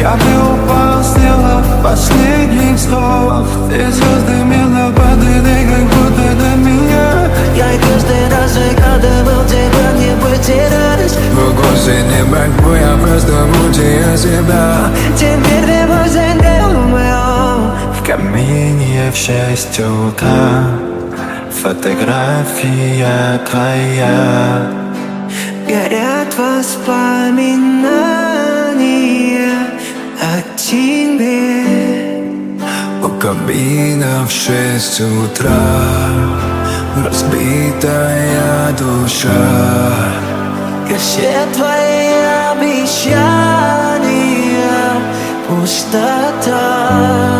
Я бы упал с неба последних слов. Ты звезды мило падали, как будто до меня. Я и каждый раз загадывал тебя не потерять. В укусе борьбу я просто мучаю себя. Теперь ты мой Romeo. В камине в 6 утра фотография твоя. Горят воспоминания о тебе. У камина в 6 утра разбитая душа. И все твои обещания пустота.